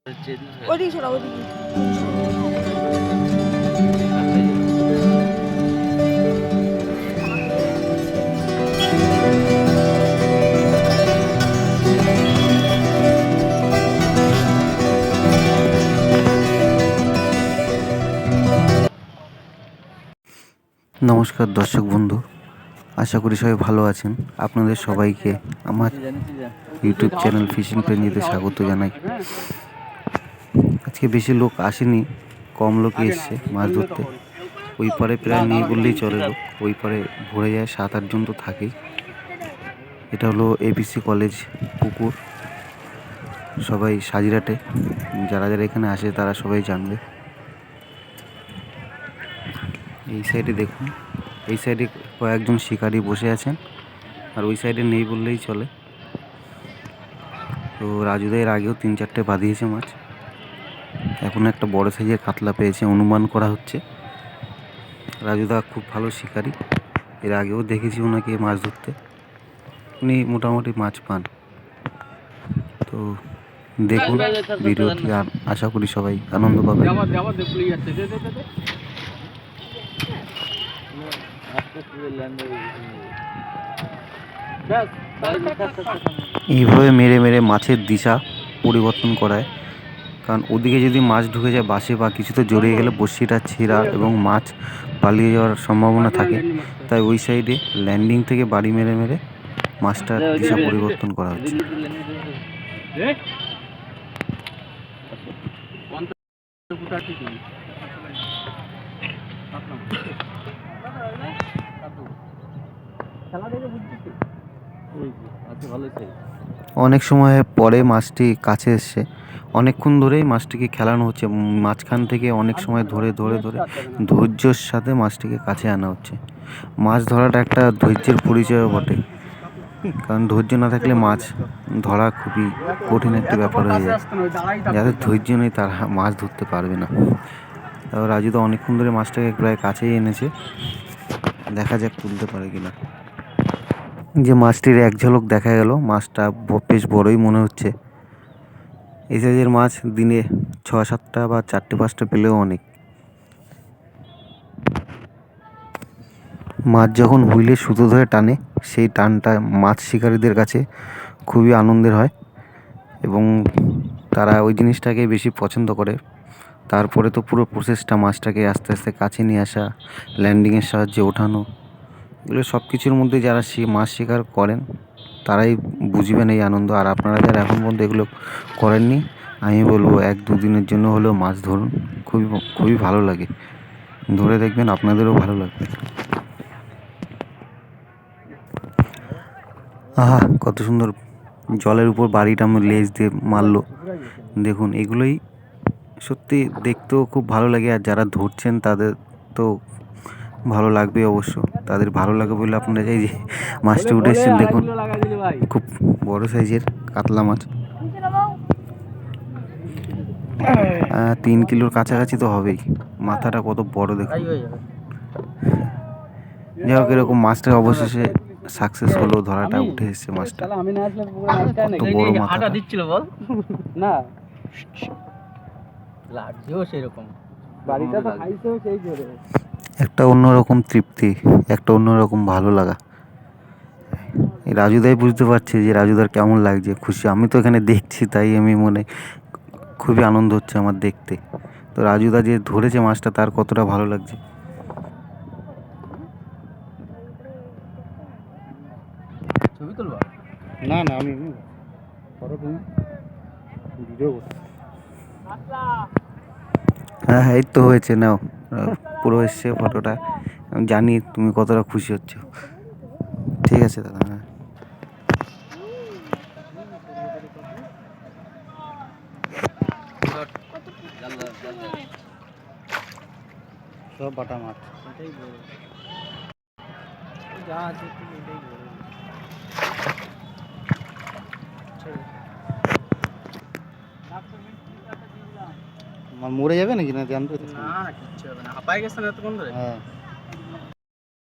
ওদিকে সরা ওদিকে। নমস্কার দর্শক বন্ধু, আশা করি সবাই ভালো আছেন। আপনাদের সবাইকে আমার ইউটিউব চ্যানেল ফিশিং প্রেমীতে স্বাগত জানাই। আজকে বেশি লোক আসেনি, কম লোকই এসছে মাছ ধরতে। ওই পারে প্রায় নেই বললেই চলে লোক, ওই পারে ভরে যায়, 7-8 জন তো থাকেই। এটা হলো এবিসি কলেজ পুকুর, সবাই সাজিরাটে, যারা যারা এখানে আসে তারা সবাই জানবে। এই সাইডে দেখুন, এই সাইডে কয়েকজন শিকারী বসে আছেন, আর ওই সাইডে নেই বললেই চলে। তো রাজুদা এর আগেও 3-4টে বাঁধিয়েছে মাছ। এখন একটা বড় সাইজের কাতলা পেয়েছে, অনুমান করা হচ্ছে। রাজুদা খুব ভালো শিকারী, এর আগেও দেখেছি ওনাকে মাছ ধরতে, উনি মোটামুটি মাছ পান। তো দেখুন ভিডিওটি, আর আশা করি সবাই আনন্দ পাবেন। এইভাবে মেরে মেরে মাছের দিশা পরিবর্তন করায়, কারণ ওদিকে যদি মাছ ঢুকে যায় বাসে বা কিছুতে জড়িয়ে গেলে বড়শিটা ছেঁড়া এবং মাছ পালিয়ে যাওয়ার সম্ভাবনা থাকে। তাই ওই সাইডে ল্যান্ডিং থেকে বাড়ি মেরে মেরে মাছটার দিশা পরিবর্তন করা হচ্ছে। অনেক সময় পরে মাছটি কাছে এসছে, অনেকক্ষণ ধরেই মাছটিকে খেলানো হচ্ছে, মাঝখান থেকে অনেক সময় ধরে ধরে ধরে ধৈর্যের সাথে মাছটিকে কাছে আনা হচ্ছে। মাছ ধরাটা একটা ধৈর্যের পরিচয়ও বটে, কারণ ধৈর্য না থাকলে মাছ ধরা খুবই কঠিন একটা ব্যাপার হয়ে যায়। যাদের ধৈর্য নেই তারা মাছ ধরতে পারবে না। তারপর রাজু তো অনেকক্ষণ ধরে মাছটাকে প্রায় কাছেই এনেছে, দেখা যাক তুলতে পারে কিনা। যে মাছটির এক ঝলক দেখা গেল, মাছটা বেশ বড়ই মনে হচ্ছে। এই সাইজের মাছ দিনে 6-7টা বা 4টে-5টা পেলেও অনেক। মাছ যখন হুইলে সুতো ধরে টানে, সেই টানটা মাছ শিকারীদের কাছে খুবই আনন্দের হয় এবং তারা ওই জিনিসটাকে বেশি পছন্দ করে। তারপরে তো পুরো প্রসেসটা, মাছটাকে আস্তে আস্তে কাছে নিয়ে আসা, ল্যান্ডিংয়ের সাহায্যে ওঠানো, এগুলো সব কিছুর মধ্যে যারা মাছ শিকার করেন তারাই বুঝবেন এই আনন্দ। আর আপনারা যারা এখন পর্যন্ত এগুলো করেননি, আমি বলবো 1-2 দিনের জন্য হলেও মাছ ধরুন, খুবই খুবই ভালো লাগে। ধরে দেখবেন আপনাদেরও ভালো লাগবে। আহা, কত সুন্দর জলের উপর বাড়িটা লেজ দিয়ে মারলো। দেখুন, এগুলোই সত্যি দেখতেও খুব ভালো লাগে, আর যারা ধরছেন তাদের তো ভালো লাগবে অবশ্য। তাদের ভালো লাগে বলে আপনারা এই যে মাছটি উঠে এসছেন, দেখুন খুব বড় সাইজের কাতলা মাছ, 3 কিলোর কাছাকাছি তো হবেই। মাথাটা কত বড় দেখুন। যাই হোক, এরকম মাছটা অবশেষে সাকসেস হলো, ধরাটা উঠে এসছে মাছটা। কত বড় মাথাটা দিচ্ছিল বল না, লাগছেও সেরকম, বাড়িটা তো খাইছেও সেই জোরে। একটা অন্যরকম তৃপ্তি, একটা অন্যরকম ভালো লাগা। রাজুদাই বুঝতে পারছে যে রাজুদার কেমন লাগছে, খুশি। আমি তো এখানে দেখছি, তাই আমি মনে খুবই আনন্দ হচ্ছে আমার দেখতে। তো রাজুদা যে ধরেছে মাছটা, তার কতটা ভালো লাগছে। ছবি তুলবা? না না, আমি ফটো তুলি, ভিডিও করছি। হ্যাঁ হ্যাঁ, এই তো হয়েছে, নাও পুরো এসছে ফটোটা। আমি জানি তুমি কতটা খুশি হচ্ছ। ঠিক আছে দাদা। হ্যাঁ, সব বাটা মাছ, এটাই বড়, যা আছে এটাই বড়। মরে যাবে নাকি? না জানতে, না কিচ্ছু হবে না, হাঁপায় গেছে না এতক্ষণ ধরে। হ্যাঁ।